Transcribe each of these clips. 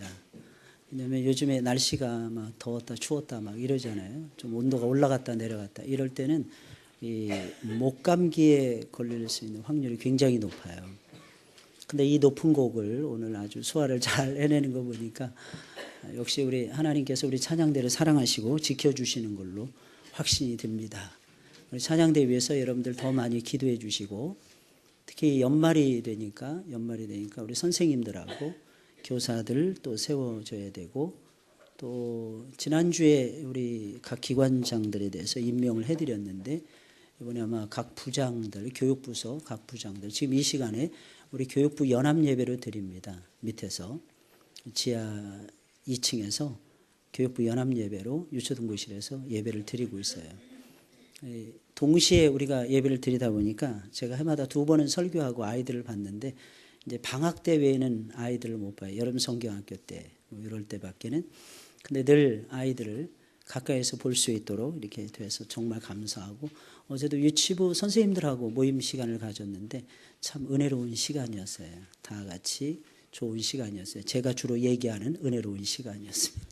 됩니다. 왜냐하면 요즘에 날씨가 막 더웠다 추웠다 막 이러잖아요. 좀 온도가 올라갔다 내려갔다 이럴 때는 이 목감기에 걸릴 수 있는 확률이 굉장히 높아요. 근데 이 높은 곡을 오늘 아주 소화를 잘 해내는 거 보니까 역시 우리 하나님께서 우리 찬양대를 사랑하시고 지켜주시는 걸로 확신이 듭니다. 우리 찬양대 위해서 여러분들 더 많이 기도해 주시고, 특히 연말이 되니까 우리 선생님들하고 교사들 또 세워줘야 되고, 또 지난주에 우리 각 기관장들에 대해서 임명을 해드렸는데 이번에 아마 각 부장들, 교육부서 각 부장들 지금 이 시간에 우리 교육부 연합예배로 드립니다. 밑에서 지하 2층에서 교육부 연합예배로 유초등부실에서 예배를 드리고 있어요. 동시에 우리가 예배를 드리다 보니까 제가 해마다 2번은 설교하고 아이들을 봤는데, 이제 방학 때 외에는 아이들을 못 봐요. 여름 성경학교 때 뭐 이럴 때밖에는. 근데 늘 아이들을 가까이서 볼 수 있도록 이렇게 돼서 정말 감사하고, 어제도 유치부 선생님들하고 모임 시간을 가졌는데 참 은혜로운 시간이었어요. 다 같이 좋은 시간이었어요. 제가 주로 얘기하는 은혜로운 시간이었습니다.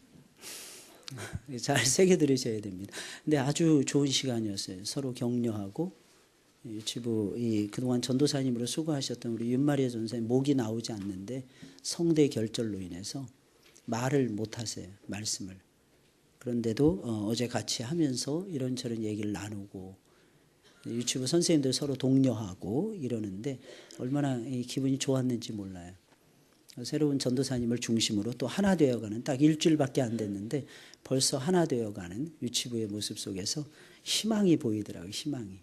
잘 새겨 들으셔야 됩니다. 근데 아주 좋은 시간이었어요. 서로 격려하고, 유치부 그동안 전도사님으로 수고하셨던 우리 윤마리아 전사님 목이 나오지 않는데 성대 결절로 인해서 말을 못 하세요. 말씀을. 그런데도 어제 같이 하면서 이런저런 얘기를 나누고, 유치부 선생님들 서로 독려하고 이러는데 얼마나 기분이 좋았는지 몰라요. 새로운 전도사님을 중심으로 또 하나 되어가는, 딱 일주일밖에 안 됐는데 벌써 하나 되어가는 유치부의 모습 속에서 희망이 보이더라고요. 희망이.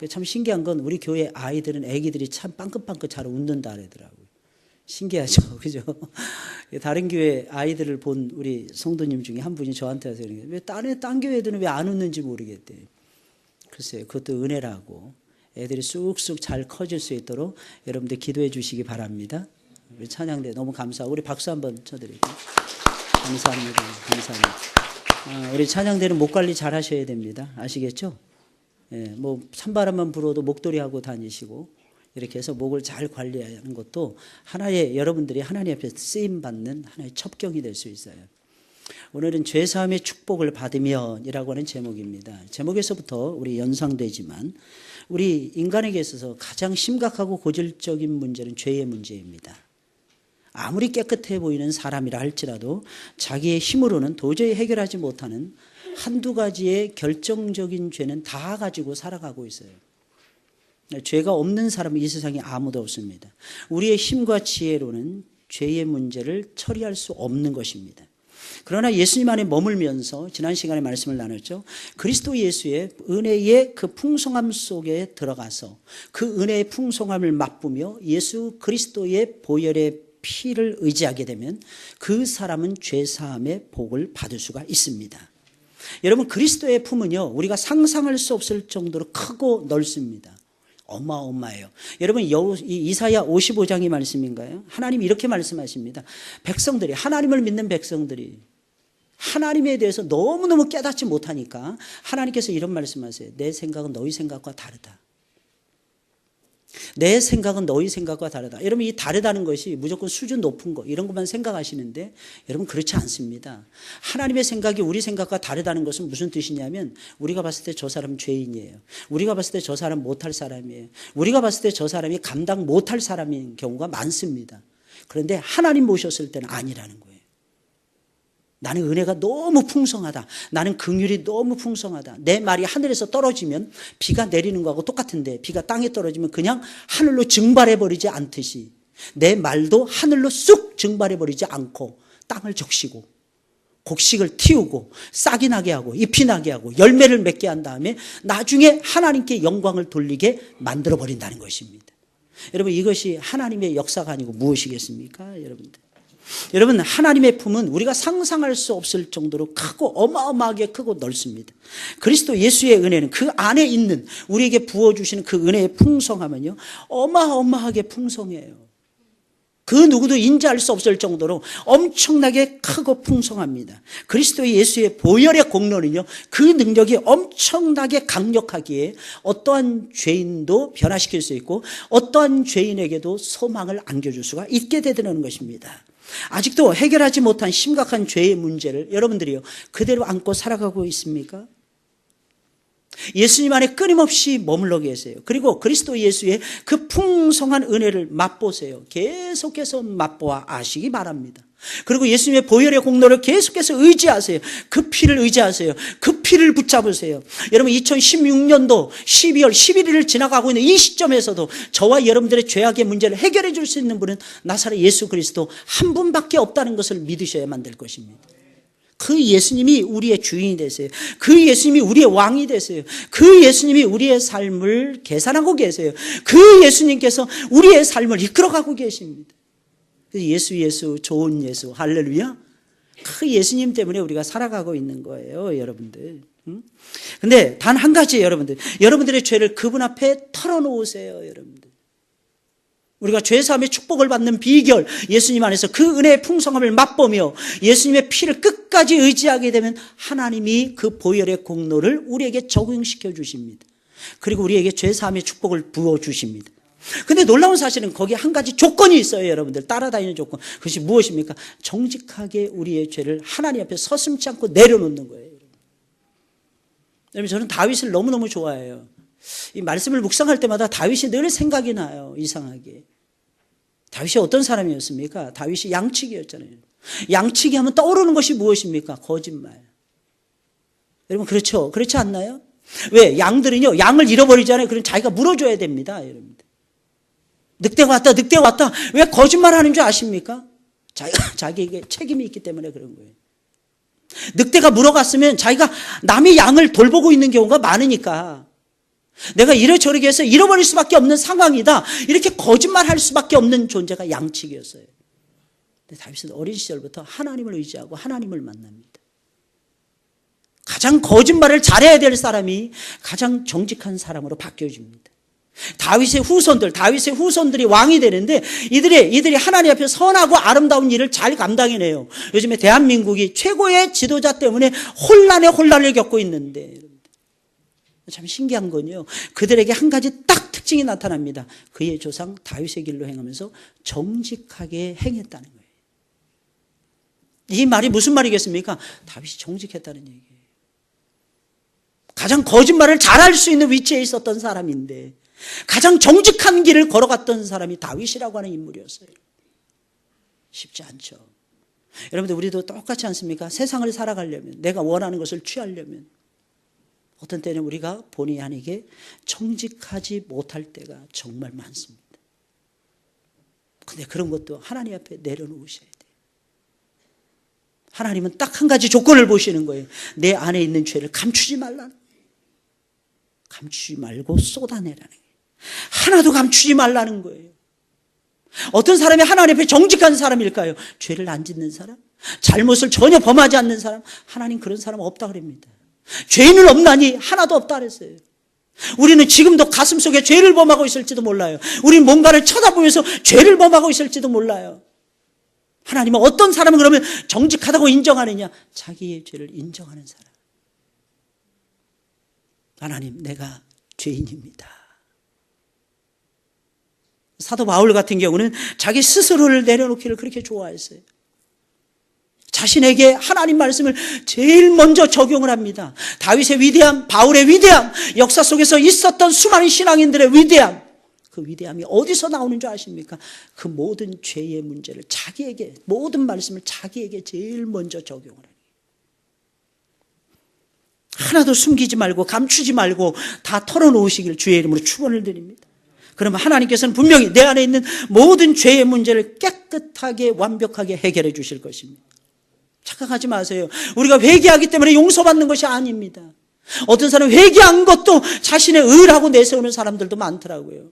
참 신기한 건 우리 교회 아이들은, 애기들이 참 빵긋빵긋 잘 웃는다 그러더라고요. 신기하죠. 그죠? 다른 교회 아이들을 본 우리 성도님 중에 한 분이 저한테 와서 그러는 거예요. 왜 딴 교회들은 왜 안 웃는지 모르겠대요. 글쎄요. 그것도 은혜라고. 애들이 쑥쑥 잘 커질 수 있도록 여러분들 기도해 주시기 바랍니다. 우리 찬양대 너무 감사하고, 우리 박수 한번 쳐드릴게요. 감사합니다. 감사합니다. 우리 찬양대는 목 관리 잘 하셔야 됩니다. 아시겠죠? 뭐 찬바람만 불어도 목도리 하고 다니시고, 이렇게 해서 목을 잘 관리하는 것도 하나의, 여러분들이 하나님 앞에서 쓰임 받는 하나의 첩경이 될 수 있어요. 오늘은 죄사함의 축복을 받으면이라고 하는 제목입니다. 제목에서부터 우리 연상되지만 우리 인간에게 있어서 가장 심각하고 고질적인 문제는 죄의 문제입니다. 아무리 깨끗해 보이는 사람이라 할지라도 자기의 힘으로는 도저히 해결하지 못하는 한두 가지의 결정적인 죄는 다 가지고 살아가고 있어요. 죄가 없는 사람은 이 세상에 아무도 없습니다. 우리의 힘과 지혜로는 죄의 문제를 처리할 수 없는 것입니다. 그러나 예수님 안에 머물면서 지난 시간에 말씀을 나눴죠. 그리스도 예수의 은혜의 그 풍성함 속에 들어가서 그 은혜의 풍성함을 맛보며 예수 그리스도의 보혈의 피를 의지하게 되면 그 사람은 죄사함의 복을 받을 수가 있습니다. 여러분, 그리스도의 품은요, 우리가 상상할 수 없을 정도로 크고 넓습니다. 어마어마해요. 여러분, 이사야 55장의 말씀인가요? 하나님이 이렇게 말씀하십니다. 백성들이, 하나님을 믿는 백성들이 하나님에 대해서 너무너무 깨닫지 못하니까 하나님께서 이런 말씀하세요. 내 생각은 너희 생각과 다르다. 내 생각은 너희 생각과 다르다. 여러분, 이 다르다는 것이 무조건 수준 높은 거 이런 것만 생각하시는데 여러분, 그렇지 않습니다. 하나님의 생각이 우리 생각과 다르다는 것은 무슨 뜻이냐면, 우리가 봤을 때 저 사람은 죄인이에요. 우리가 봤을 때 저 사람 못할 사람이에요. 우리가 봤을 때 저 사람이 감당 못할 사람인 경우가 많습니다. 그런데 하나님 모셨을 때는 아니라는 거예요. 나는 은혜가 너무 풍성하다. 나는 긍휼이 너무 풍성하다. 내 말이 하늘에서 떨어지면 비가 내리는 거하고 똑같은데, 비가 땅에 떨어지면 그냥 하늘로 증발해버리지 않듯이 내 말도 하늘로 쑥 증발해버리지 않고 땅을 적시고 곡식을 틔우고 싹이 나게 하고 잎이 나게 하고 열매를 맺게 한 다음에 나중에 하나님께 영광을 돌리게 만들어버린다는 것입니다. 여러분, 이것이 하나님의 역사가 아니고 무엇이겠습니까? 여러분, 하나님의 품은 우리가 상상할 수 없을 정도로 크고 어마어마하게 크고 넓습니다. 그리스도 예수의 은혜는 그 안에 있는 우리에게 부어주시는 그 은혜의 풍성함은요, 어마어마하게 풍성해요. 그 누구도 인지할 수 없을 정도로 엄청나게 크고 풍성합니다. 그리스도 예수의 보혈의 공로는요, 그 능력이 엄청나게 강력하기에 어떠한 죄인도 변화시킬 수 있고 어떠한 죄인에게도 소망을 안겨줄 수가 있게 되는 것입니다. 아직도 해결하지 못한 심각한 죄의 문제를 여러분들이요, 그대로 안고 살아가고 있습니까? 예수님 안에 끊임없이 머물러 계세요. 그리고 그리스도 예수의 그 풍성한 은혜를 맛보세요. 계속해서 맛보아 아시기 바랍니다. 그리고 예수님의 보혈의 공로를 계속해서 의지하세요. 그 피를 의지하세요. 그 피를 붙잡으세요. 여러분, 2016년도 12월 11일을 지나가고 있는 이 시점에서도 저와 여러분들의 죄악의 문제를 해결해 줄 수 있는 분은 나사렛 예수 그리스도 한 분밖에 없다는 것을 믿으셔야만 될 것입니다. 그 예수님이 우리의 주인이 되세요. 그 예수님이 우리의 왕이 되세요. 그 예수님이 우리의 삶을 계산하고 계세요. 그 예수님께서 우리의 삶을 이끌어가고 계십니다. 예수, 좋은 예수, 할렐루야. 그 예수님 때문에 우리가 살아가고 있는 거예요, 여러분들. 근데 단 한 가지, 여러분들의 죄를 그분 앞에 털어놓으세요, 여러분들. 우리가 죄사함의 축복을 받는 비결, 예수님 안에서 그 은혜의 풍성함을 맛보며 예수님의 피를 끝까지 의지하게 되면 하나님이 그 보혈의 공로를 우리에게 적용시켜 주십니다. 그리고 우리에게 죄사함의 축복을 부어주십니다. 근데 놀라운 사실은 거기에 한 가지 조건이 있어요, 여러분들. 따라다니는 조건. 그것이 무엇입니까? 정직하게 우리의 죄를 하나님 앞에 서슴지 않고 내려놓는 거예요. 여러분, 저는 다윗을 너무너무 좋아해요. 이 말씀을 묵상할 때마다 다윗이 늘 생각이 나요, 이상하게. 다윗이 어떤 사람이었습니까? 다윗이 양치기였잖아요. 양치기 하면 떠오르는 것이 무엇입니까? 거짓말. 여러분, 그렇죠? 그렇지 않나요? 왜? 양들은요, 양을 잃어버리잖아요. 그럼 자기가 물어줘야 됩니다, 여러분들. 늑대가 왔다. 왜 거짓말 하는 줄 아십니까? 자기에게 책임이 있기 때문에 그런 거예요. 늑대가 물어갔으면 자기가 남의 양을 돌보고 있는 경우가 많으니까 내가 이러저러게 해서 잃어버릴 수밖에 없는 상황이다. 이렇게 거짓말할 수밖에 없는 존재가 양치기였어요. 근데 다윗은 어린 시절부터 하나님을 의지하고 하나님을 만납니다. 가장 거짓말을 잘해야 될 사람이 가장 정직한 사람으로 바뀌어집니다. 다윗의 후손들이 왕이 되는데 이들이 하나님 앞에 선하고 아름다운 일을 잘 감당해내요. 요즘에 대한민국이 최고의 지도자 때문에 혼란을 겪고 있는데 참 신기한 건요, 그들에게 한 가지 딱 특징이 나타납니다. 그의 조상 다윗의 길로 행하면서 정직하게 행했다는 거예요. 이 말이 무슨 말이겠습니까? 다윗이 정직했다는 얘기예요. 가장 거짓말을 잘할 수 있는 위치에 있었던 사람인데 가장 정직한 길을 걸어갔던 사람이 다윗이라고 하는 인물이었어요. 쉽지 않죠. 여러분들, 우리도 똑같지 않습니까? 세상을 살아가려면, 내가 원하는 것을 취하려면 어떤 때는 우리가 본의 아니게 정직하지 못할 때가 정말 많습니다. 근데 그런 것도 하나님 앞에 내려놓으셔야 돼요. 하나님은 딱 한 가지 조건을 보시는 거예요. 내 안에 있는 죄를 감추지 말고 쏟아내라는 거예요. 하나도 감추지 말라는 거예요. 어떤 사람이 하나님 앞에 정직한 사람일까요? 죄를 안 짓는 사람? 잘못을 전혀 범하지 않는 사람? 하나님 그런 사람 없다 그럽니다. 죄인은 없나니 하나도 없다 그랬어요. 우리는 지금도 가슴속에 죄를 범하고 있을지도 몰라요. 우리는 뭔가를 쳐다보면서 죄를 범하고 있을지도 몰라요. 하나님은 어떤 사람은 그러면 정직하다고 인정하느냐? 자기의 죄를 인정하는 사람. 하나님, 내가 죄인입니다. 사도 바울 같은 경우는 자기 스스로를 내려놓기를 그렇게 좋아했어요. 자신에게 하나님 말씀을 제일 먼저 적용을 합니다. 다윗의 위대함, 바울의 위대함, 역사 속에서 있었던 수많은 신앙인들의 위대함, 그 위대함이 어디서 나오는 줄 아십니까? 그 모든 죄의 문제를 자기에게, 모든 말씀을 자기에게 제일 먼저 적용을 해요. 하나도 숨기지 말고 감추지 말고 다 털어놓으시길 주의 이름으로 축원을 드립니다. 그러면 하나님께서는 분명히 내 안에 있는 모든 죄의 문제를 깨끗하게 완벽하게 해결해 주실 것입니다. 착각하지 마세요. 우리가 회개하기 때문에 용서받는 것이 아닙니다. 어떤 사람은 회개한 것도 자신의 의라고 내세우는 사람들도 많더라고요.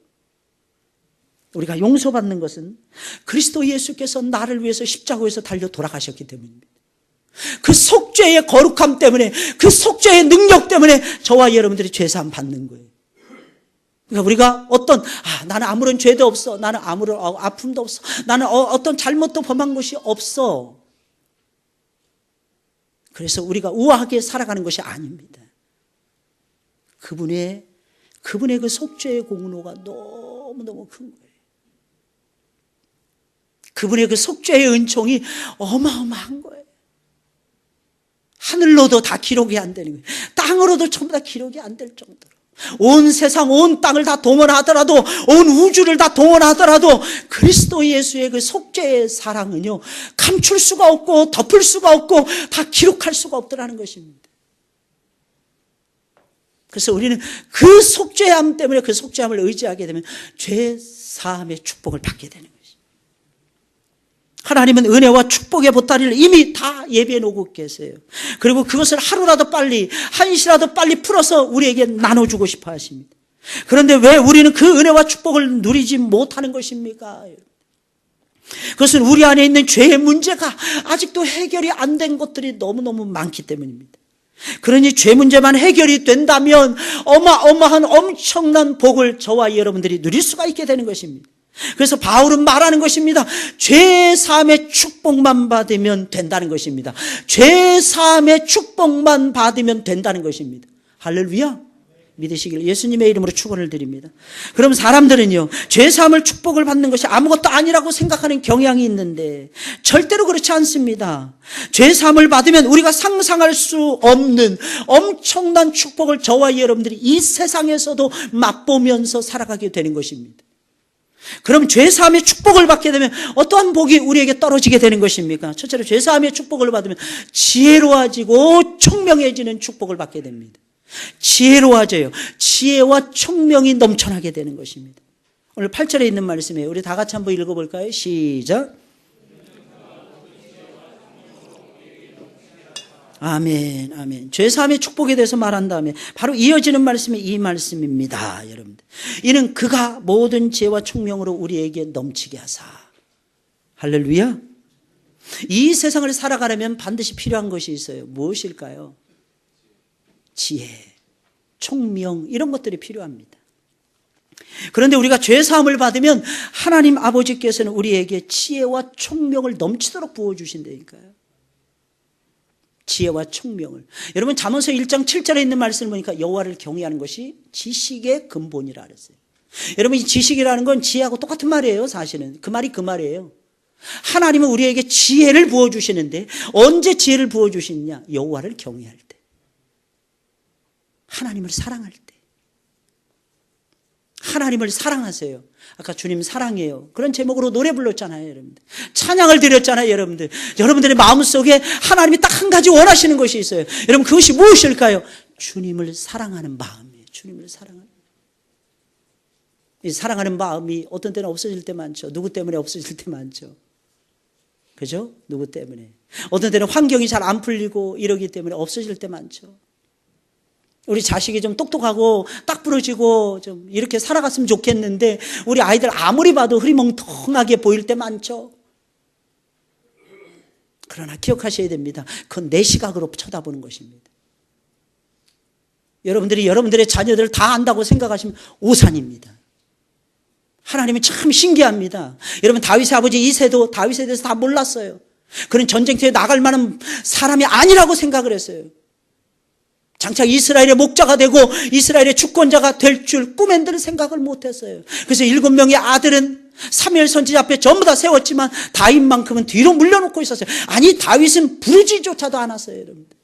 우리가 용서받는 것은 그리스도 예수께서 나를 위해서 십자가에서 달려 돌아가셨기 때문입니다. 그 속죄의 거룩함 때문에, 그 속죄의 능력 때문에 저와 여러분들이 죄사함 받는 거예요. 그러니까 우리가 나는 아무런 죄도 없어, 나는 아무런 아픔도 없어, 나는 어떤 잘못도 범한 것이 없어, 그래서 우리가 우아하게 살아가는 것이 아닙니다. 그분의 그 속죄의 공로가 너무너무 큰 거예요. 그분의 그 속죄의 은총이 어마어마한 거예요. 하늘로도 다 기록이 안 되는 거예요. 땅으로도 전부 다 기록이 안 될 정도로. 온 세상, 온 땅을 다 동원하더라도, 온 우주를 다 동원하더라도 그리스도 예수의 그 속죄의 사랑은요, 감출 수가 없고 덮을 수가 없고 다 기록할 수가 없더라는 것입니다. 그래서 우리는 그 속죄함 때문에, 그 속죄함을 의지하게 되면 죄 사함의 축복을 받게 되는 것입니다. 하나님은 은혜와 축복의 보따리를 이미 다 예비해 놓고 계세요. 그리고 그것을 하루라도 빨리, 한시라도 빨리 풀어서 우리에게 나눠주고 싶어 하십니다. 그런데 왜 우리는 그 은혜와 축복을 누리지 못하는 것입니까? 그것은 우리 안에 있는 죄의 문제가 아직도 해결이 안 된 것들이 너무너무 많기 때문입니다. 그러니 죄 문제만 해결이 된다면 어마어마한 엄청난 복을 저와 여러분들이 누릴 수가 있게 되는 것입니다. 그래서 바울은 말하는 것입니다. 죄 사함의 축복만 받으면 된다는 것입니다. 죄 사함의 축복만 받으면 된다는 것입니다. 할렐루야. 믿으시길 예수님의 이름으로 축원을 드립니다. 그럼 사람들은요, 죄 사함을 축복을 받는 것이 아무것도 아니라고 생각하는 경향이 있는데 절대로 그렇지 않습니다. 죄 사함을 받으면 우리가 상상할 수 없는 엄청난 축복을 저와 여러분들이 이 세상에서도 맛보면서 살아가게 되는 것입니다. 그럼 죄사함의 축복을 받게 되면 어떠한 복이 우리에게 떨어지게 되는 것입니까? 첫째로 죄사함의 축복을 받으면 지혜로워지고 총명해지는 축복을 받게 됩니다. 지혜로워져요. 지혜와 총명이 넘쳐나게 되는 것입니다. 오늘 8절에 있는 말씀이에요. 우리 다 같이 한번 읽어볼까요? 시작. 아멘, 아멘. 죄사함의 축복에 대해서 말한 다음에 바로 이어지는 말씀이 이 말씀입니다. 여러분들, 이는 그가 모든 지혜와 총명으로 우리에게 넘치게 하사. 할렐루야. 이 세상을 살아가려면 반드시 필요한 것이 있어요. 무엇일까요? 지혜, 총명, 이런 것들이 필요합니다. 그런데 우리가 죄사함을 받으면 하나님 아버지께서는 우리에게 지혜와 총명을 넘치도록 부어주신다니까요. 지혜와 총명을. 여러분, 잠언서 1장 7절에 있는 말씀을 보니까 여호와를 경외하는 것이 지식의 근본이라 그랬어요. 여러분, 이 지식이라는 건 지혜하고 똑같은 말이에요. 사실은 그 말이 그 말이에요. 하나님은 우리에게 지혜를 부어주시는데 언제 지혜를 부어주시느냐? 여호와를 경외할 때, 하나님을 사랑할 때. 하나님을 사랑하세요. 아까 주님 사랑해요, 그런 제목으로 노래 불렀잖아요. 여러분들 찬양을 드렸잖아요. 여러분들의 마음속에 하나님이 딱 한 가지 원하시는 것이 있어요. 여러분, 그것이 무엇일까요? 주님을 사랑하는 마음이에요. 주님을 사랑하는, 이 사랑하는 마음이 어떤 때는 없어질 때 많죠. 누구 때문에 없어질 때 많죠. 그죠? 누구 때문에. 어떤 때는 환경이 잘 안 풀리고 이러기 때문에 없어질 때 많죠. 우리 자식이 좀 똑똑하고 딱 부러지고 좀 이렇게 살아갔으면 좋겠는데 우리 아이들 아무리 봐도 흐리멍텅하게 보일 때 많죠. 그러나 기억하셔야 됩니다. 그건 내 시각으로 쳐다보는 것입니다. 여러분들이 여러분들의 자녀들을 다 안다고 생각하시면 오산입니다. 하나님은 참 신기합니다. 여러분, 다윗의 아버지 이새도 다윗에 대해서 다 몰랐어요. 그는 전쟁터에 나갈 만한 사람이 아니라고 생각을 했어요. 장차 이스라엘의 목자가 되고 이스라엘의 주권자가 될 줄 꿈엔들 생각을 못했어요. 그래서 7명의 아들은 사무엘 선지자 앞에 전부 다 세웠지만 다윗만큼은 뒤로 물려놓고 있었어요. 아니, 다윗은 부르지조차도 않았어요. 여러분들.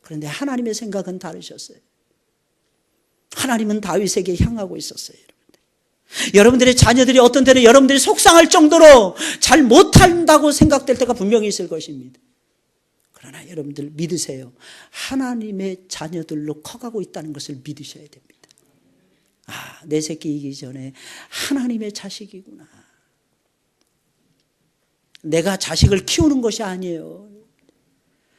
그런데 하나님의 생각은 다르셨어요. 하나님은 다윗에게 향하고 있었어요. 여러분들의 자녀들이 어떤 때는 여러분들이 속상할 정도로 잘 못한다고 생각될 때가 분명히 있을 것입니다. 그러나 여러분들 믿으세요. 하나님의 자녀들로 커가고 있다는 것을 믿으셔야 됩니다. 아, 내 새끼이기 전에 하나님의 자식이구나. 내가 자식을 키우는 것이 아니에요.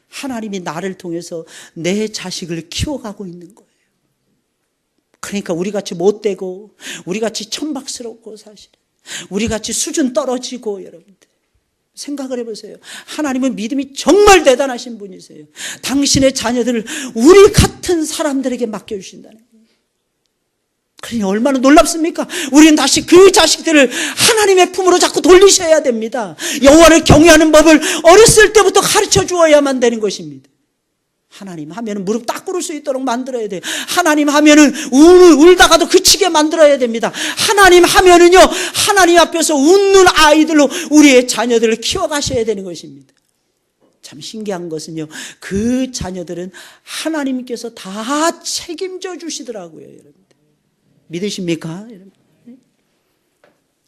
하나님이 나를 통해서 내 자식을 키워가고 있는 거예요. 그러니까 우리같이 못되고 우리같이 천박스럽고 사실은 우리같이 수준 떨어지고, 여러분들 생각을 해보세요. 하나님은 믿음이 정말 대단하신 분이세요. 당신의 자녀들을 우리 같은 사람들에게 맡겨주신다는 거예요. 그러니 얼마나 놀랍습니까? 우리는 다시 그 자식들을 하나님의 품으로 자꾸 돌리셔야 됩니다. 여호와를 경외하는 법을 어렸을 때부터 가르쳐 주어야만 되는 것입니다. 하나님 하면은 무릎 딱 꿇을 수 있도록 만들어야 돼요. 하나님 하면은 울다가도 그치게 만들어야 됩니다. 하나님 하면은요, 하나님 앞에서 웃는 아이들로 우리의 자녀들을 키워가셔야 되는 것입니다. 참 신기한 것은요, 그 자녀들은 하나님께서 다 책임져 주시더라고요, 여러분. 믿으십니까, 여러분?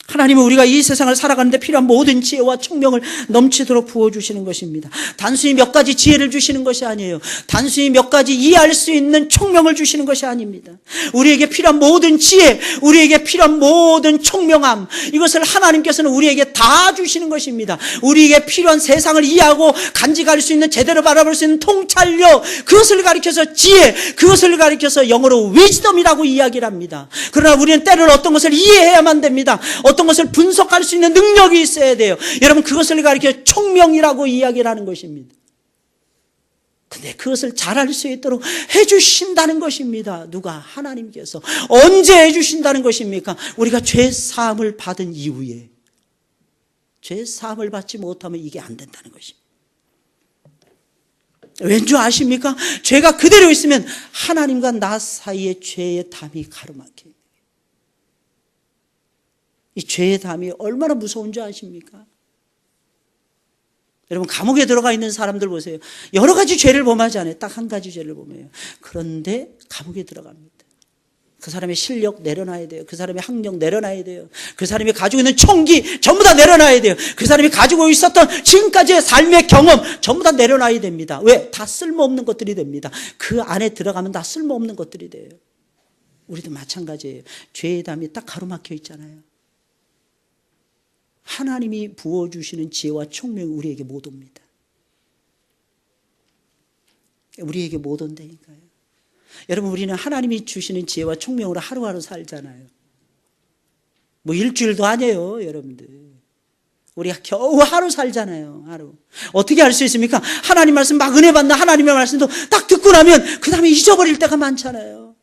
하나님은 우리가 이 세상을 살아가는데 필요한 모든 지혜와 총명을 넘치도록 부어주시는 것입니다. 단순히 몇 가지 지혜를 주시는 것이 아니에요. 단순히 몇 가지 이해할 수 있는 총명을 주시는 것이 아닙니다. 우리에게 필요한 모든 지혜, 우리에게 필요한 모든 총명함, 이것을 하나님께서는 우리에게 다 주시는 것입니다. 우리에게 필요한 세상을 이해하고 간직할 수 있는, 제대로 바라볼 수 있는 통찰력, 그것을 가리켜서 지혜, 그것을 가리켜서 영어로 위즈덤이라고 이야기를 합니다. 그러나 우리는 때로는 어떤 것을 이해해야만 됩니다. 어떤 것을 분석할 수 있는 능력이 있어야 돼요. 여러분, 그것을 가리켜 총명이라고 이야기를 하는 것입니다. 근데 그것을 잘할 수 있도록 해주신다는 것입니다. 누가? 하나님께서. 언제 해주신다는 것입니까? 우리가 죄사함을 받은 이후에. 죄사함을 받지 못하면 이게 안 된다는 것입니다. 왠지 아십니까? 죄가 그대로 있으면 하나님과 나 사이의 죄의 담이 가로막혀요. 이 죄의 담이 얼마나 무서운 줄 아십니까? 여러분, 감옥에 들어가 있는 사람들 보세요. 여러 가지 죄를 범하지 않아요. 딱 한 가지 죄를 범해요. 그런데 감옥에 들어갑니다. 그 사람의 실력 내려놔야 돼요. 그 사람의 학력 내려놔야 돼요. 그 사람이 가지고 있는 총기 전부 다 내려놔야 돼요. 그 사람이 가지고 있었던 지금까지의 삶의 경험 전부 다 내려놔야 됩니다. 왜? 다 쓸모없는 것들이 됩니다. 그 안에 들어가면 다 쓸모없는 것들이 돼요. 우리도 마찬가지예요. 죄의 담이 딱 가로막혀 있잖아요. 하나님이 부어주시는 지혜와 총명이 우리에게 못 옵니다. 우리에게 못 온다니까요. 여러분, 우리는 하나님이 주시는 지혜와 총명으로 하루하루 살잖아요. 뭐 일주일도 아니에요, 여러분들. 우리가 겨우 하루 살잖아요, 하루. 어떻게 알 수 있습니까? 하나님 말씀 막 은혜 받는 하나님의 말씀도 딱 듣고 나면 그 다음에 잊어버릴 때가 많잖아요.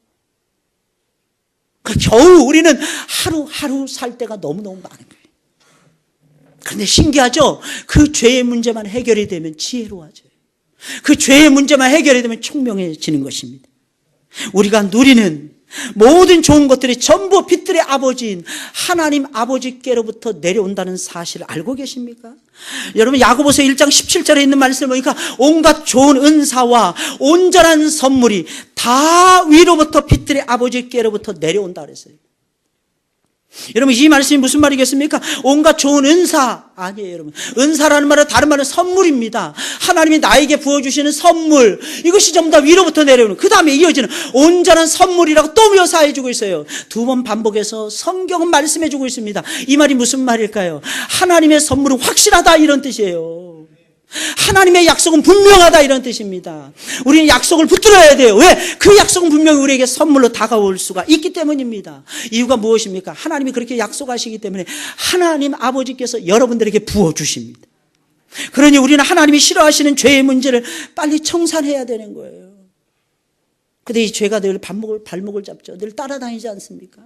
겨우 우리는 하루하루 살 때가 너무너무 많은 거예요. 그런데 신기하죠? 그 죄의 문제만 해결이 되면 지혜로워져요. 그 죄의 문제만 해결이 되면 총명해지는 것입니다. 우리가 누리는 모든 좋은 것들이 전부 빛들의 아버지인 하나님 아버지께로부터 내려온다는 사실을 알고 계십니까? 여러분, 야고보서 1장 17절에 있는 말씀을 보니까 온갖 좋은 은사와 온전한 선물이 다 위로부터 빛들의 아버지께로부터 내려온다 그랬어요. 여러분, 이 말씀이 무슨 말이겠습니까? 온갖 좋은 은사 아니에요, 여러분. 은사라는 말은 다른 말은 선물입니다. 하나님이 나에게 부어주시는 선물, 이것이 전부 다 위로부터 내려오는, 그 다음에 이어지는 온전한 선물이라고 또 묘사해주고 있어요. 두 번 반복해서 성경은 말씀해주고 있습니다. 이 말이 무슨 말일까요? 하나님의 선물은 확실하다, 이런 뜻이에요. 하나님의 약속은 분명하다, 이런 뜻입니다. 우리는 약속을 붙들어야 돼요. 왜? 그 약속은 분명히 우리에게 선물로 다가올 수가 있기 때문입니다. 이유가 무엇입니까? 하나님이 그렇게 약속하시기 때문에 하나님 아버지께서 여러분들에게 부어주십니다. 그러니 우리는 하나님이 싫어하시는 죄의 문제를 빨리 청산해야 되는 거예요. 근데 이 죄가 늘 발목을 잡죠. 늘 따라다니지 않습니까?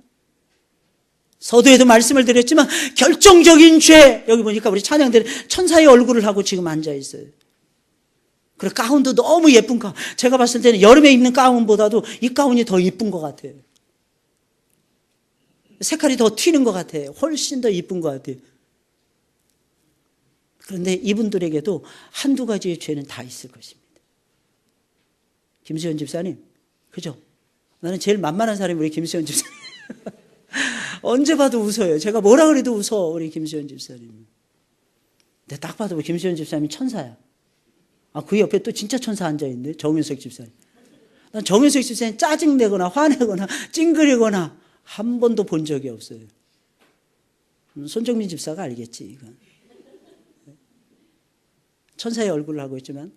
서두에도 말씀을 드렸지만 결정적인 죄, 여기 보니까 우리 찬양대는 천사의 얼굴을 하고 지금 앉아 있어요. 그리고 가운도 너무 예쁜 가운. 제가 봤을 때는 여름에 입는 가운보다도 이 가운이 더 예쁜 것 같아요. 색깔이 더 튀는 것 같아요. 훨씬 더 예쁜 것 같아요. 그런데 이분들에게도 한두 가지의 죄는 다 있을 것입니다. 김수현 집사님, 그죠? 나는 제일 만만한 사람이 우리 김수현 집사님. 언제 봐도 웃어요. 제가 뭐라 그래도 웃어, 우리 김수현 집사님. 근데 딱 봐도 김수현 집사님이 천사야. 그 옆에 또 진짜 천사 앉아있네, 정윤석 집사님. 난 정윤석 집사님 짜증내거나 화내거나 찡그리거나 한 번도 본 적이 없어요. 손정민 집사가 알겠지, 이건. 천사의 얼굴을 하고 있지만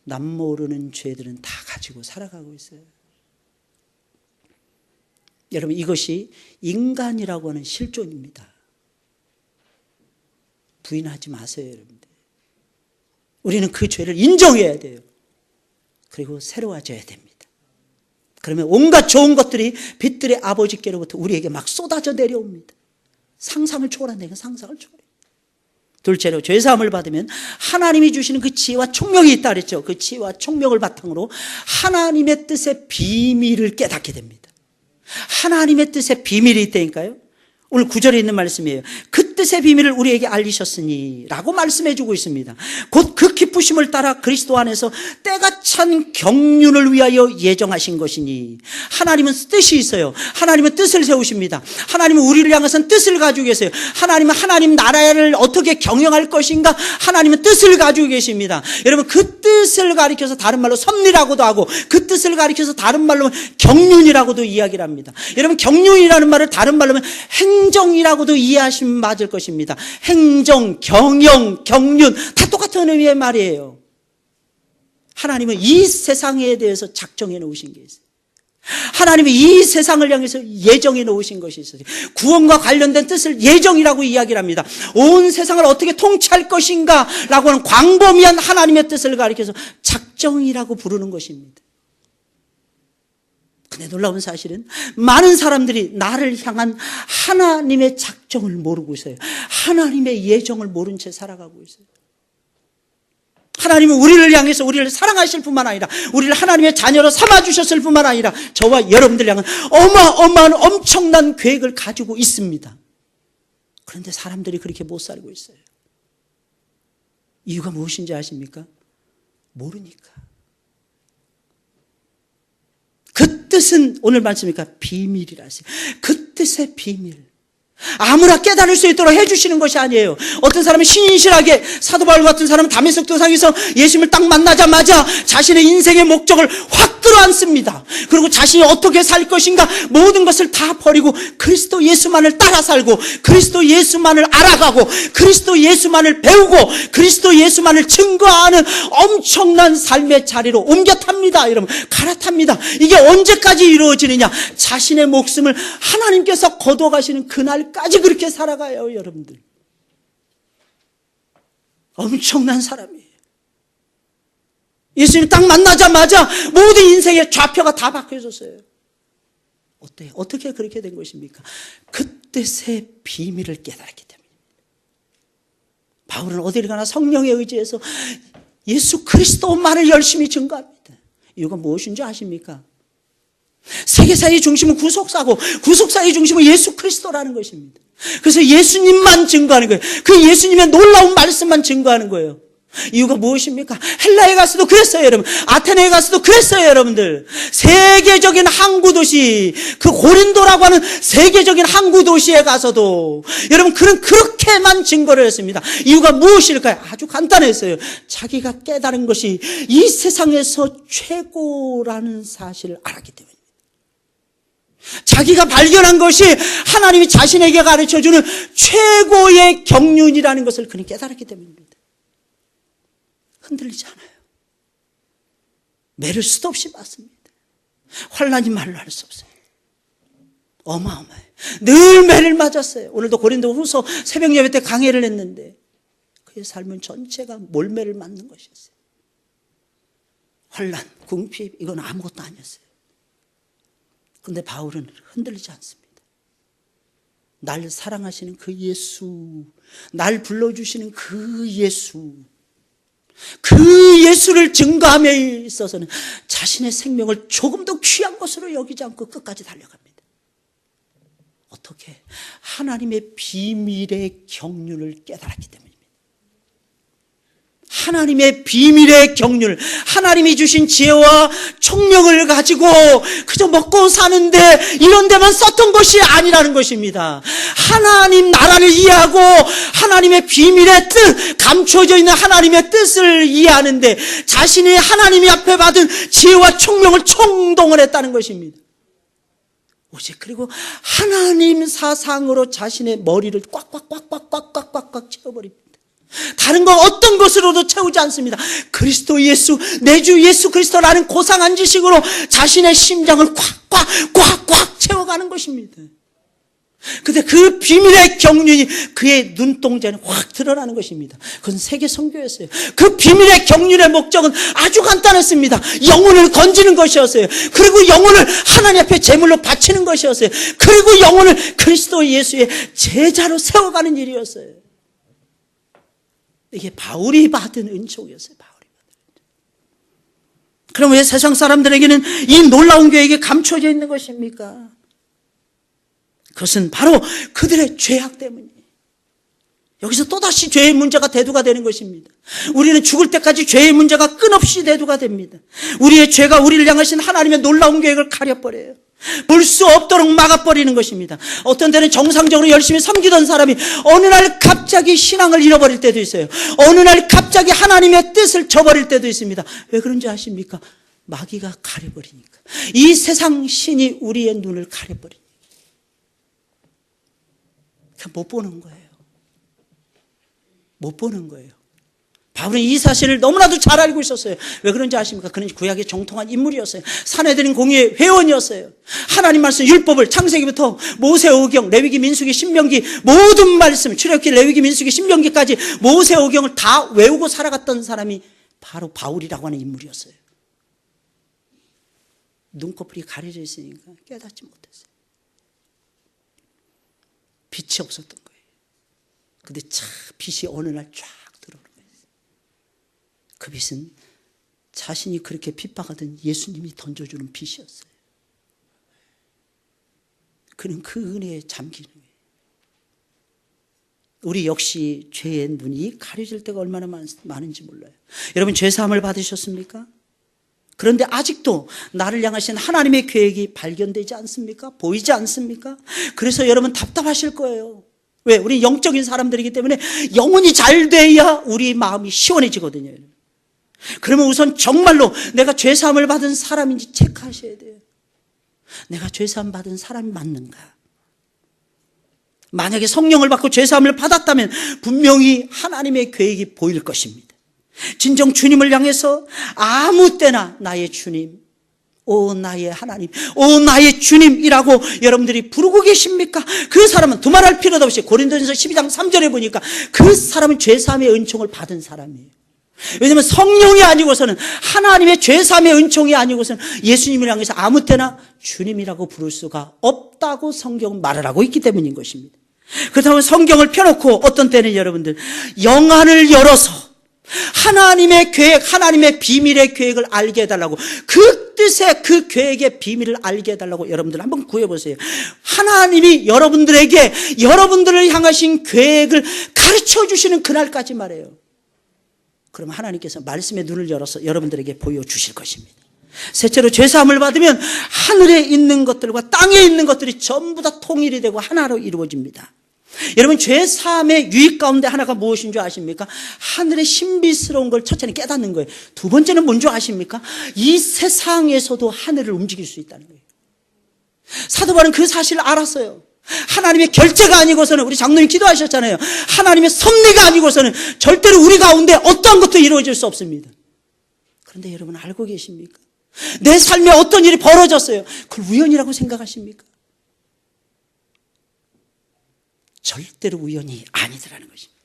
남 모르는 죄들은 다 가지고 살아가고 있어요. 여러분, 이것이 인간이라고 하는 실존입니다. 부인하지 마세요, 여러분들. 우리는 그 죄를 인정해야 돼요. 그리고 새로워져야 됩니다. 그러면 온갖 좋은 것들이 빛들의 아버지께로부터 우리에게 막 쏟아져 내려옵니다. 상상을 초월한다니까, 상상을 초월해. 둘째로 죄사함을 받으면 하나님이 주시는 그 지혜와 총명이 있다 그랬죠. 그 지혜와 총명을 바탕으로 하나님의 뜻의 비밀을 깨닫게 됩니다. 하나님의 뜻의 비밀이 있다니까요. 오늘 9절에 있는 말씀이에요. 그 뜻의 비밀을 우리에게 알리셨으니 라고 말씀해 주고 있습니다. 곧 그 기쁘심을 따라 그리스도 안에서 때가 찬 경륜을 위하여 예정하신 것이니. 하나님은 뜻이 있어요. 하나님은 뜻을 세우십니다. 하나님은 우리를 향해서는 뜻을 가지고 계세요. 하나님은 하나님 나라를 어떻게 경영할 것인가, 하나님은 뜻을 가지고 계십니다. 여러분, 그 뜻을 가리켜서 다른 말로 섭리라고도 하고, 그 뜻을 가리켜서 다른 말로 경륜이라고도 이야기를 합니다. 여러분, 경륜이라는 말을 다른 말로 하면 행정이라고도 이해하시면 맞을 것입니다. 행정, 경영, 경륜 다 똑같은 의미의 말이에요. 하나님은 이 세상에 대해서 작정해 놓으신 게 있어요. 하나님은 이 세상을 향해서 예정해 놓으신 것이 있어요. 구원과 관련된 뜻을 예정이라고 이야기를 합니다. 온 세상을 어떻게 통치할 것인가 라고 하는 광범위한 하나님의 뜻을 가리켜서 작정이라고 부르는 것입니다. 근데 놀라운 사실은 많은 사람들이 나를 향한 하나님의 작정을 모르고 있어요. 하나님의 예정을 모른 채 살아가고 있어요. 하나님은 우리를 향해서 우리를 사랑하실 뿐만 아니라 우리를 하나님의 자녀로 삼아주셨을 뿐만 아니라 저와 여러분들 향한 어마어마한 엄청난 계획을 가지고 있습니다. 그런데 사람들이 그렇게 못 살고 있어요. 이유가 무엇인지 아십니까? 모르니까. 그 뜻은 오늘 말씀이니까 비밀이라 하세요. 그 뜻의 비밀. 아무나 깨달을 수 있도록 해주시는 것이 아니에요. 어떤 사람은 신실하게, 사도 바울 같은 사람은 다메섹 도상에서 예수님을 딱 만나자마자 자신의 인생의 목적을 확 끌어안습니다. 그리고 자신이 어떻게 살 것인가 모든 것을 다 버리고 그리스도 예수만을 따라 살고, 그리스도 예수만을 알아가고, 그리스도 예수만을 배우고, 그리스도 예수만을 증거하는 엄청난 삶의 자리로 옮겨 탑니다. 여러분, 갈아탑니다. 이게 언제까지 이루어지느냐? 자신의 목숨을 하나님께서 거둬가시는 그날까지 그렇게 살아가요. 여러분들, 엄청난 사람이에요. 예수님 딱 만나자마자 모든 인생의 좌표가 다 바뀌어졌어요. 어때요? 어떻게 그렇게 된 것입니까? 그 뜻의 비밀을 깨달았기 때문입니다. 바울은 어디를 가나 성령에 의지해서 예수 그리스도만을 열심히 증거합니다. 이유가 무엇인지 아십니까? 세계사의 중심은 구속사고, 구속사의 중심은 예수 그리스도라는 것입니다. 그래서 예수님만 증거하는 거예요. 그 예수님의 놀라운 말씀만 증거하는 거예요. 이유가 무엇입니까? 헬라에 가서도 그랬어요, 여러분. 아테네에 가서도 그랬어요, 여러분들. 세계적인 항구도시, 그 고린도라고 하는 세계적인 항구도시에 가서도 여러분, 그는 그렇게만 증거를 했습니다. 이유가 무엇일까요? 아주 간단했어요. 자기가 깨달은 것이 이 세상에서 최고라는 사실을 알았기 때문입니다. 자기가 발견한 것이 하나님이 자신에게 가르쳐주는 최고의 경륜이라는 것을 그는 깨달았기 때문입니다. 흔들리지 않아요. 매를 수도 없이 맞습니다. 환난이 말로 할 수 없어요. 어마어마해요. 늘 매를 맞았어요. 오늘도 고린도 후서 새벽 예배 때 강해를 했는데 그의 삶은 전체가 몰매를 맞는 것이었어요. 환난, 궁핍, 이건 아무것도 아니었어요. 그런데 바울은 흔들리지 않습니다. 날 사랑하시는 그 예수, 날 불러주시는 그 예수, 그 예수를 증거함에 있어서는 자신의 생명을 조금 더 귀한 것으로 여기지 않고 끝까지 달려갑니다. 어떻게? 하나님의 비밀의 경륜을 깨달았기 때문입니다. 하나님의 비밀의 경륜, 하나님이 주신 지혜와 총명을 가지고 그저 먹고 사는데 이런 데만 썼던 것이 아니라는 것입니다. 하나님 나라를 이해하고 하나님의 비밀의 뜻, 감춰져 있는 하나님의 뜻을 이해하는데 자신이 하나님이 앞에 받은 지혜와 총명을 총동을 했다는 것입니다. 오직 그리고 하나님 사상으로 자신의 머리를 꽉꽉꽉꽉꽉꽉꽉 채워버립니다. 다른 거 어떤 것으로도 채우지 않습니다. 그리스도 예수, 내 주 예수 그리스도라는 고상한 지식으로 자신의 심장을 꽉꽉꽉꽉 채워가는 것입니다. 근데 그 비밀의 경륜이 그의 눈동자에 확 드러나는 것입니다. 그건 세계 선교였어요. 그 비밀의 경륜의 목적은 아주 간단했습니다. 영혼을 건지는 것이었어요. 그리고 영혼을 하나님 앞에 제물로 바치는 것이었어요. 그리고 영혼을 그리스도 예수의 제자로 세워가는 일이었어요. 이게 바울이 받은 은총이었어요. 그럼 왜 세상 사람들에게는 이 놀라운 교회에게 감춰져 있는 것입니까? 그것은 바로 그들의 죄악 때문이에요. 여기서 또다시 죄의 문제가 대두가 되는 것입니다. 우리는 죽을 때까지 죄의 문제가 끊없이 대두가 됩니다. 우리의 죄가 우리를 향하신 하나님의 놀라운 계획을 가려버려요. 볼 수 없도록 막아버리는 것입니다. 어떤 때는 정상적으로 열심히 섬기던 사람이 어느 날 갑자기 신앙을 잃어버릴 때도 있어요. 어느 날 갑자기 하나님의 뜻을 저버릴 때도 있습니다. 왜 그런지 아십니까? 마귀가 가려버리니까. 이 세상 신이 우리의 눈을 가려버리니까. 못 보는 거예요. 못 보는 거예요. 바울은 이 사실을 너무나도 잘 알고 있었어요. 왜 그런지 아십니까? 그는 구약의 정통한 인물이었어요. 사내들인 공의의 회원이었어요. 하나님 말씀 율법을 창세기부터 모세오경, 레위기, 민수기, 신명기 모든 말씀, 출애굽기, 레위기, 민수기, 신명기까지 모세오경을 다 외우고 살아갔던 사람이 바로 바울이라고 하는 인물이었어요. 눈꺼풀이 가려져 있으니까 깨닫지 못했어요. 빛이 없었던 거예요. 근데 참 빛이 어느 날 쫙 들어오는 거예요. 그 빛은 자신이 그렇게 핍박하던 예수님이 던져주는 빛이었어요. 그는 그 은혜에 잠기는 거예요. 우리 역시 죄의 눈이 가려질 때가 얼마나 많은지 몰라요. 여러분 죄 사함을 받으셨습니까? 그런데 아직도 나를 향하신 하나님의 계획이 발견되지 않습니까? 보이지 않습니까? 그래서 여러분 답답하실 거예요. 왜? 우리 영적인 사람들이기 때문에 영혼이 잘 돼야 우리 마음이 시원해지거든요. 그러면 우선 정말로 내가 죄사함을 받은 사람인지 체크하셔야 돼요. 내가 죄사함 받은 사람이 맞는가? 만약에 성령을 받고 죄사함을 받았다면 분명히 하나님의 계획이 보일 것입니다. 진정 주님을 향해서 아무 때나 나의 주님, 오 나의 하나님, 오 나의 주님이라고 여러분들이 부르고 계십니까? 그 사람은 두말할 필요도 없이 고린도전서 12장 3절에 보니까 그 사람은 죄사함의 은총을 받은 사람이에요. 왜냐하면 성령이 아니고서는 하나님의 죄사함의 은총이 아니고서는 예수님을 향해서 아무 때나 주님이라고 부를 수가 없다고 성경은 말을 하고 있기 때문인 것입니다. 그렇다면 성경을 펴놓고 어떤 때는 여러분들 영안을 열어서 하나님의 계획, 하나님의 비밀의 계획을 알게 해달라고, 그 뜻의 그 계획의 비밀을 알게 해달라고 여러분들 한번 구해보세요. 하나님이 여러분들에게 여러분들을 향하신 계획을 가르쳐 주시는 그날까지 말해요. 그럼 하나님께서 말씀의 눈을 열어서 여러분들에게 보여주실 것입니다. 셋째로 죄사함을 받으면 하늘에 있는 것들과 땅에 있는 것들이 전부 다 통일이 되고 하나로 이루어집니다. 여러분 죄사함의 유익 가운데 하나가 무엇인 줄 아십니까? 하늘의 신비스러운 걸 첫째는 깨닫는 거예요. 두 번째는 뭔지 아십니까? 이 세상에서도 하늘을 움직일 수 있다는 거예요. 사도 바울은 그 사실을 알았어요. 하나님의 결제가 아니고서는, 우리 장로님 기도하셨잖아요. 하나님의 섭리가 아니고서는 절대로 우리 가운데 어떠한 것도 이루어질 수 없습니다. 그런데 여러분 알고 계십니까? 내 삶에 어떤 일이 벌어졌어요. 그걸 우연이라고 생각하십니까? 절대로 우연이 아니더라는 것입니다.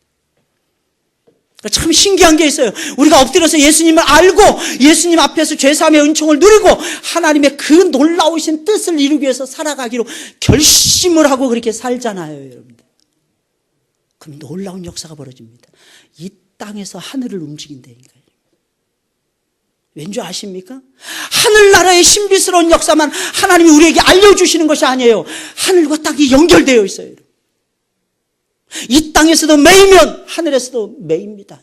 참 신기한 게 있어요. 우리가 엎드려서 예수님을 알고 예수님 앞에서 죄사함의 은총을 누리고 하나님의 그 놀라우신 뜻을 이루기 위해서 살아가기로 결심을 하고 그렇게 살잖아요, 여러분들. 그럼 놀라운 역사가 벌어집니다. 이 땅에서 하늘을 움직인다니까요. 왠지 아십니까? 하늘나라의 신비스러운 역사만 하나님이 우리에게 알려주시는 것이 아니에요. 하늘과 땅이 연결되어 있어요. 이 땅에서도 매이면 하늘에서도 매입니다.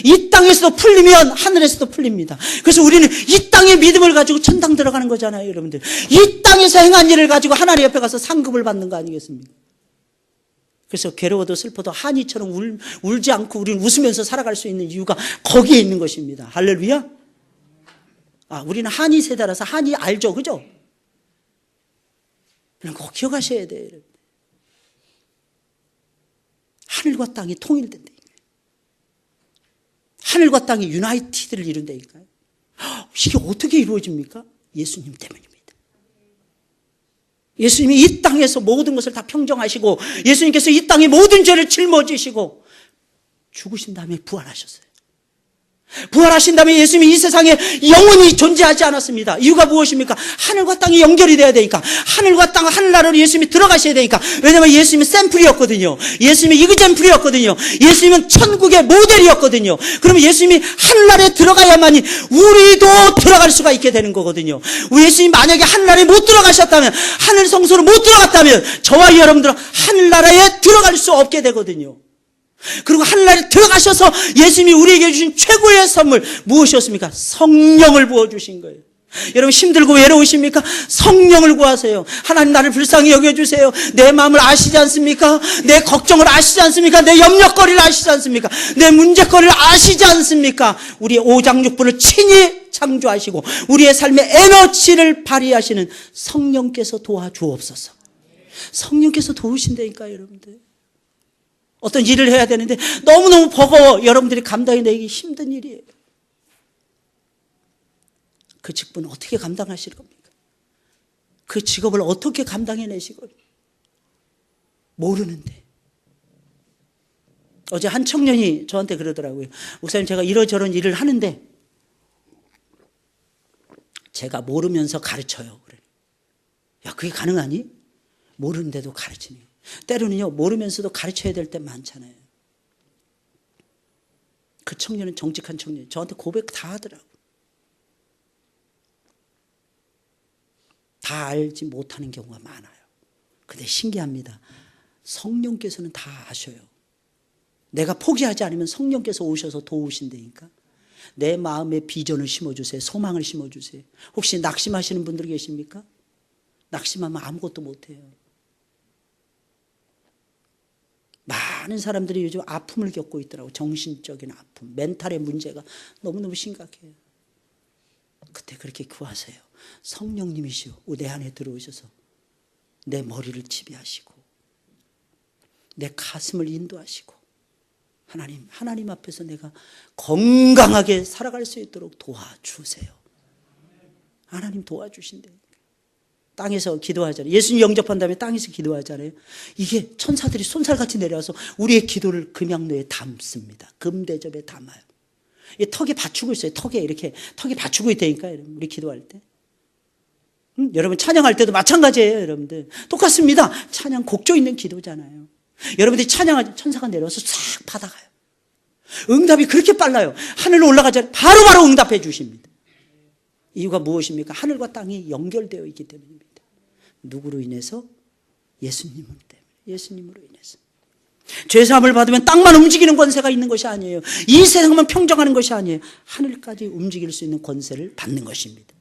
이 땅에서도 풀리면 하늘에서도 풀립니다. 그래서 우리는 이 땅의 믿음을 가지고 천당 들어가는 거잖아요, 여러분들. 이 땅에서 행한 일을 가지고 하나님 옆에 가서 상급을 받는 거 아니겠습니까? 그래서 괴로워도 슬퍼도 한이처럼 울지 않고 우리는 웃으면서 살아갈 수 있는 이유가 거기에 있는 것입니다. 할렐루야. 우리는 한이 세대라서 한이 알죠, 그죠? 그럼 꼭 기억하셔야 돼요, 여러분. 하늘과 땅이 통일된다니까요. 하늘과 땅이 유나이티드를 이룬다니까요. 이게 어떻게 이루어집니까? 예수님 때문입니다. 예수님이 이 땅에서 모든 것을 다 평정하시고 예수님께서 이 땅의 모든 죄를 짊어지시고 죽으신 다음에 부활하셨어요. 부활하신 다음에 예수님이 이 세상에 영원히 존재하지 않았습니다. 이유가 무엇입니까? 하늘과 땅이 연결이 돼야 되니까. 하늘과 땅, 하늘나라로 예수님이 들어가셔야 되니까. 왜냐하면 예수님은 샘플이었거든요. 예수님이 이그젠플이었거든요. 예수님은 천국의 모델이었거든요. 그러면 예수님이 하늘나라에 들어가야만이 우리도 들어갈 수가 있게 되는 거거든요. 예수님이 만약에 하늘나라에 못 들어가셨다면, 하늘 성소로 못 들어갔다면 저와 여러분들은 하늘나라에 들어갈 수 없게 되거든요. 그리고 하늘나라에 들어가셔서 예수님이 우리에게 주신 최고의 선물 무엇이었습니까? 성령을 부어주신 거예요. 여러분 힘들고 외로우십니까? 성령을 구하세요. 하나님 나를 불쌍히 여겨주세요. 내 마음을 아시지 않습니까? 내 걱정을 아시지 않습니까? 내 염려거리를 아시지 않습니까? 내 문제거리를 아시지 않습니까? 우리의 오장육부를 친히 창조하시고 우리의 삶의 에너지를 발휘하시는 성령께서 도와주옵소서. 성령께서 도우신다니까요, 여러분들. 어떤 일을 해야 되는데 너무너무 버거워. 여러분들이 감당해내기 힘든 일이에요. 그 직분을 어떻게 감당하실 겁니까? 그 직업을 어떻게 감당해내시고 모르는데. 어제 한 청년이 저한테 그러더라고요. 목사님, 제가 이러저런 일을 하는데 제가 모르면서 가르쳐요. 그래. 야, 그게 가능하니? 모르는데도 가르치니. 때로는요, 모르면서도 가르쳐야 될 때 많잖아요. 그 청년은 정직한 청년. 저한테 고백 다 하더라고요. 다 알지 못하는 경우가 많아요. 근데 신기합니다. 성령께서는 다 아셔요. 내가 포기하지 않으면 성령께서 오셔서 도우신다니까. 내 마음에 비전을 심어주세요. 소망을 심어주세요. 혹시 낙심하시는 분들 계십니까? 낙심하면 아무것도 못해요. 많은 사람들이 요즘 아픔을 겪고 있더라고요. 정신적인 아픔, 멘탈의 문제가 너무너무 심각해요. 그때 그렇게 구하세요. 성령님이시여 내 안에 들어오셔서 내 머리를 지배하시고 내 가슴을 인도하시고 하나님 앞에서 내가 건강하게 살아갈 수 있도록 도와주세요. 하나님 도와주신대요. 땅에서 기도하잖아요. 예수님 영접한 다음에 땅에서 기도하잖아요. 이게 천사들이 쏜살같이 내려와서 우리의 기도를 금양로에 담습니다. 금대접에 담아요. 이 턱에 받치고 있어요. 턱에 이렇게 턱에 받치고 있다니까 우리 기도할 때. 여러분 찬양할 때도 마찬가지예요. 여러분들 똑같습니다. 찬양 곡조 있는 기도잖아요. 여러분들이 찬양할 때 천사가 내려와서 싹 받아가요. 응답이 그렇게 빨라요. 하늘로 올라가자 바로바로 응답해 주십니다. 이유가 무엇입니까? 하늘과 땅이 연결되어 있기 때문입니다. 누구로 인해서? 예수님으로 때문에. 예수님으로 인해서. 죄사함을 받으면 땅만 움직이는 권세가 있는 것이 아니에요. 이 세상만 평정하는 것이 아니에요. 하늘까지 움직일 수 있는 권세를 받는 것입니다.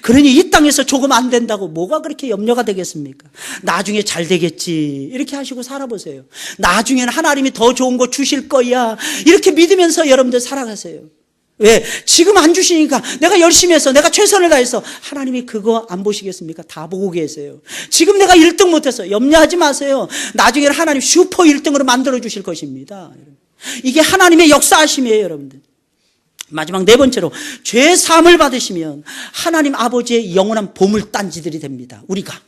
그러니 이 땅에서 조금 안 된다고 뭐가 그렇게 염려가 되겠습니까? 나중에 잘 되겠지 이렇게 하시고 살아보세요. 나중에는 하나님이 더 좋은 거 주실 거야 이렇게 믿으면서 여러분들 살아가세요. 왜? 지금 안 주시니까 내가 열심히 해서 내가 최선을 다해서 하나님이 그거 안 보시겠습니까? 다 보고 계세요. 지금 내가 1등 못해서 염려하지 마세요. 나중에는 하나님 슈퍼 1등으로 만들어 주실 것입니다. 이게 하나님의 역사하심이에요, 여러분들. 마지막 네 번째로 죄 사함을 받으시면 하나님 아버지의 영원한 보물단지들이 됩니다. 우리가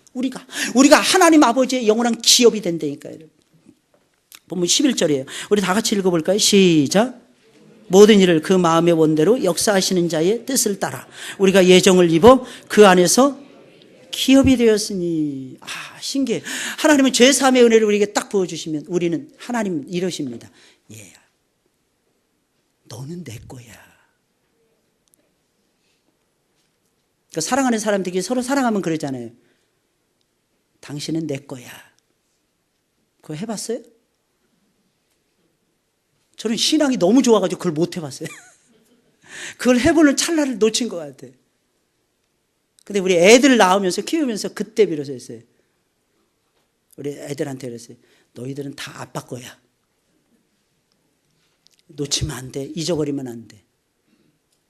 하나님 아버지의 영원한 기업이 된다니까요. 본문 11절이에요. 우리 다 같이 읽어볼까요? 시작. 모든 일을 그 마음의 원대로 역사하시는 자의 뜻을 따라 우리가 예정을 입어 그 안에서 기업이 되었으니. 신기해. 하나님은 죄사함의 은혜를 우리에게 딱 부어주시면 우리는 하나님 이러십니다. 예, 너는 내 거야. 그러니까 사랑하는 사람들끼리 서로 사랑하면 그러잖아요. 당신은 내 거야. 그거 해봤어요? 저는 신앙이 너무 좋아가지고 그걸 못 해봤어요. 그걸 해보는 찰나를 놓친 것 같아요. 근데 우리 애들 낳으면서 키우면서 그때 비로소 했어요. 우리 애들한테 그랬어요. 너희들은 다 아빠 거야. 놓치면 안 돼. 잊어버리면 안 돼.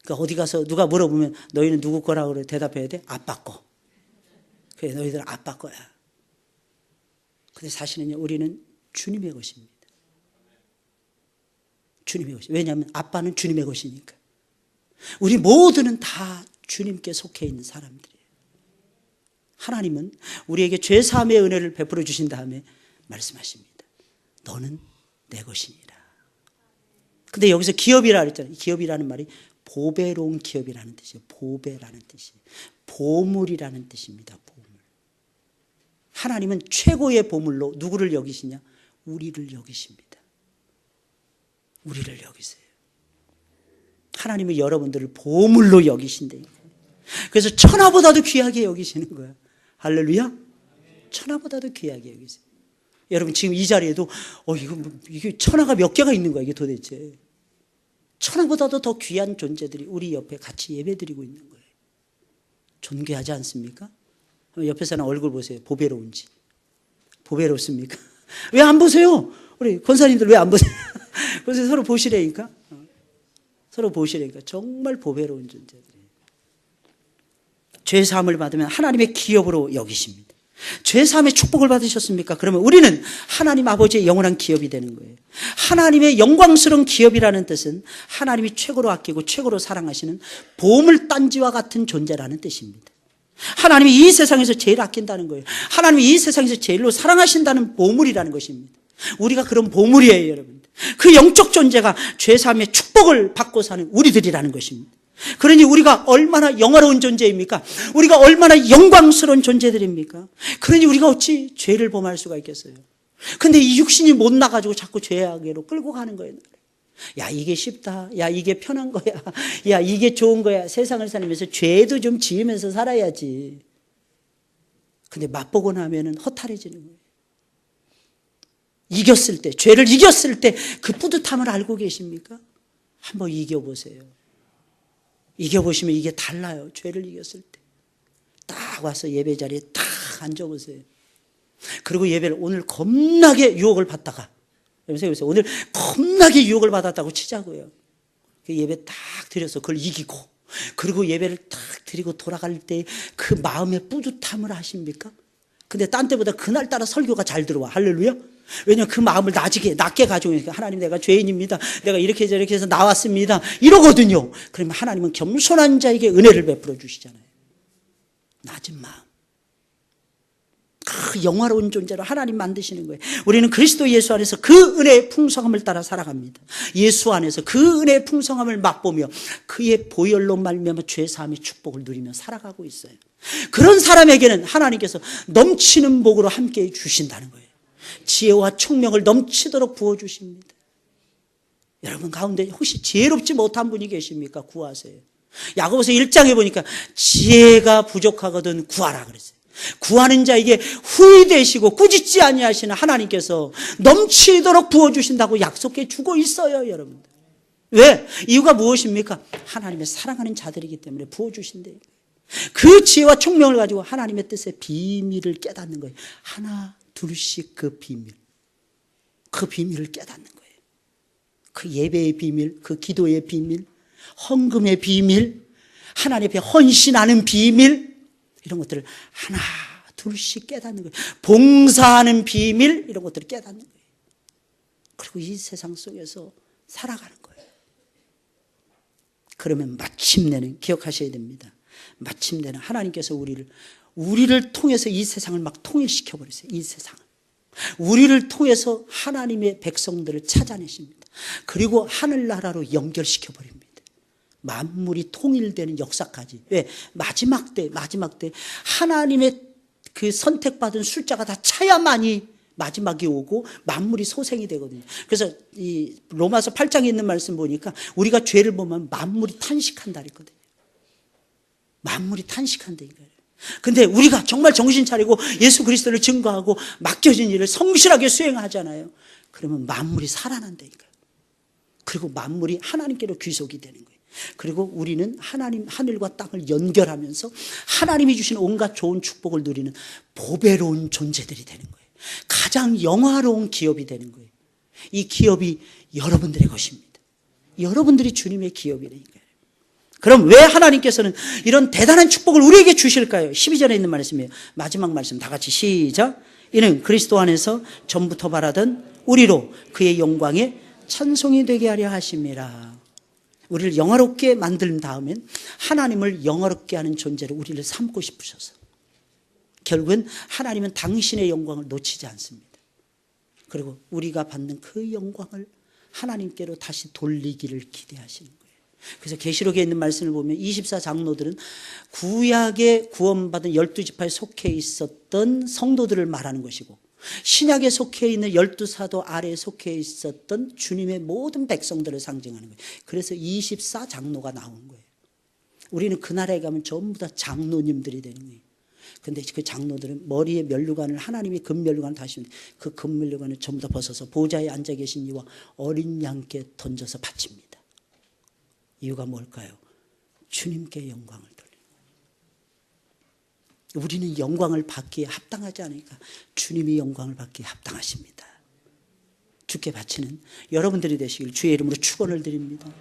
그러니까 어디 가서 누가 물어보면 너희는 누구 거라고 그래? 대답해야 돼. 아빠 거. 그래, 너희들은 아빠 거야. 근데 사실은요, 우리는 주님의 것입니다. 주님의 것이. 왜냐하면 아빠는 주님의 것이니까. 우리 모두는 다 주님께 속해 있는 사람들이에요. 하나님은 우리에게 죄사함의 은혜를 베풀어 주신 다음에 말씀하십니다. 너는 내 것이니라. 근데 여기서 기업이라 그랬잖아요. 기업이라는 말이 보배로운 기업이라는 뜻이에요. 보배라는 뜻이 보물이라는 뜻입니다. 보물. 하나님은 최고의 보물로 누구를 여기시냐? 우리를 여기십니다. 우리를 여기세요. 하나님은 여러분들을 보물로 여기신다니까요. 그래서 천하보다도 귀하게 여기시는 거예요. 할렐루야. 천하보다도 귀하게 여기세요. 여러분 지금 이 자리에도 이게 천하가 몇 개가 있는 거야 이게 도대체. 천하보다도 더 귀한 존재들이 우리 옆에 같이 예배드리고 있는 거예요. 존귀하지 않습니까? 옆에 사람 얼굴 보세요. 보배로운지. 보배롭습니까? 왜 안 보세요? 우리 권사님들 왜 안 보세요? 그래서 서로 보시라니까. 서로 보시라니까. 정말 보배로운 존재들이에요. 죄사함을 받으면 하나님의 기업으로 여기십니다. 죄사함의 축복을 받으셨습니까? 그러면 우리는 하나님 아버지의 영원한 기업이 되는 거예요. 하나님의 영광스러운 기업이라는 뜻은 하나님이 최고로 아끼고 최고로 사랑하시는 보물단지와 같은 존재라는 뜻입니다. 하나님이 이 세상에서 제일 아낀다는 거예요. 하나님이 이 세상에서 제일로 사랑하신다는 보물이라는 것입니다. 우리가 그런 보물이에요, 여러분. 그 영적 존재가 죄사함의 축복을 받고 사는 우리들이라는 것입니다. 그러니 우리가 얼마나 영화로운 존재입니까? 우리가 얼마나 영광스러운 존재들입니까? 그러니 우리가 어찌 죄를 범할 수가 있겠어요? 근데 이 육신이 못 나가지고 자꾸 죄악으로 끌고 가는 거예요. 야, 이게 쉽다. 야, 이게 편한 거야. 야, 이게 좋은 거야. 세상을 살면서 죄도 좀 지으면서 살아야지. 근데 맛보고 나면은 허탈해지는 거예요. 이겼을 때, 죄를 이겼을 때 그 뿌듯함을 알고 계십니까? 한번 이겨보세요. 이겨보시면 이게 달라요. 죄를 이겼을 때. 딱 와서 예배 자리에 딱 앉아보세요. 그리고 예배를 오늘 겁나게 유혹을 받다가, 여러분 오늘 겁나게 유혹을 받았다고 치자고요. 그 예배 딱 드려서 그걸 이기고, 그리고 예배를 딱 드리고 돌아갈 때 그 마음의 뿌듯함을 아십니까? 근데 딴 때보다 그날따라 설교가 잘 들어와. 할렐루야. 왜냐하면 그 마음을 낮게 가지고 있으니까 하나님 내가 죄인입니다. 내가 이렇게 저렇게 해서 나왔습니다. 이러거든요. 그러면 하나님은 겸손한 자에게 은혜를 베풀어 주시잖아요. 낮은 마음. 그 영화로운 존재로 하나님 만드시는 거예요. 우리는 그리스도 예수 안에서 그 은혜의 풍성함을 따라 살아갑니다. 예수 안에서 그 은혜의 풍성함을 맛보며 그의 보혈로 말미암아 죄사함의 축복을 누리며 살아가고 있어요. 그런 사람에게는 하나님께서 넘치는 복으로 함께해 주신다는 거예요. 지혜와 총명을 넘치도록 부어주십니다. 여러분 가운데 혹시 지혜롭지 못한 분이 계십니까? 구하세요. 야고보서 1장에 보니까 지혜가 부족하거든 구하라 그랬어요. 구하는 자에게 후회되시고 꾸짖지 아니하시는 하나님께서 넘치도록 부어주신다고 약속해 주고 있어요, 여러분들. 왜? 이유가 무엇입니까? 하나님의 사랑하는 자들이기 때문에 부어주신대요. 그 지혜와 총명을 가지고 하나님의 뜻의 비밀을 깨닫는 거예요. 하나 둘씩 그 비밀을 깨닫는 거예요. 그 예배의 비밀, 그 기도의 비밀, 헌금의 비밀, 하나님 앞에 헌신하는 비밀, 이런 것들을 하나 둘씩 깨닫는 거예요. 봉사하는 비밀, 이런 것들을 깨닫는 거예요. 그리고 이 세상 속에서 살아가는 거예요. 그러면 마침내는 기억하셔야 됩니다. 마침내는 하나님께서 우리를 통해서 이 세상을 막 통일시켜 버리세요. 이 세상을. 우리를 통해서 하나님의 백성들을 찾아내십니다. 그리고 하늘나라로 연결시켜 버립니다. 만물이 통일되는 역사까지. 왜? 마지막 때 하나님의 그 선택받은 숫자가 다 차야만이 마지막이 오고 만물이 소생이 되거든요. 그래서 이 로마서 8장에 있는 말씀 보니까 우리가 죄를 보면 만물이 탄식한다 그랬거든요. 만물이 탄식한다니까요. 근데 우리가 정말 정신 차리고 예수 그리스도를 증거하고 맡겨진 일을 성실하게 수행하잖아요. 그러면 만물이 살아난다니까요. 그리고 만물이 하나님께로 귀속이 되는 거예요. 그리고 우리는 하나님 하늘과 땅을 연결하면서 하나님이 주신 온갖 좋은 축복을 누리는 보배로운 존재들이 되는 거예요. 가장 영화로운 기업이 되는 거예요. 이 기업이 여러분들의 것입니다. 여러분들이 주님의 기업이라니까요. 그럼 왜 하나님께서는 이런 대단한 축복을 우리에게 주실까요? 12절에 있는 말씀이에요. 마지막 말씀 다 같이 시작. 이는 그리스도 안에서 전부터 바라던 우리로 그의 영광에 찬송이 되게 하려 하심이라. 우리를 영화롭게 만든 다음엔 하나님을 영화롭게 하는 존재로 우리를 삼고 싶으셔서 결국은 하나님은 당신의 영광을 놓치지 않습니다. 그리고 우리가 받는 그 영광을 하나님께로 다시 돌리기를 기대하시는 거예요. 그래서 계시록에 있는 말씀을 보면 24 장로들은 구약에 구원받은 12지파에 속해 있었던 성도들을 말하는 것이고, 신약에 속해 있는 12사도 아래에 속해 있었던 주님의 모든 백성들을 상징하는 거예요. 그래서 24 장로가 나온 거예요. 우리는 그 나라에 가면 전부 다 장로님들이 되는 거예요. 근데 그 장로들은 머리에 면류관을, 하나님이 금면류관을 다시면 그 금면류관을 전부 다 벗어서 보좌에 앉아 계신 이와 어린 양께 던져서 바칩니다. 이유가 뭘까요? 주님께 영광을 돌리는 거예요. 우리는 영광을 받기에 합당하지 않으니까 주님이 영광을 받기에 합당하십니다. 주께 바치는 여러분들이 되시길 주의 이름으로 축원을 드립니다.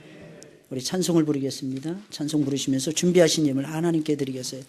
우리 찬송을 부르겠습니다. 찬송 부르시면서 준비하신 예물 하나님께 드리겠어요.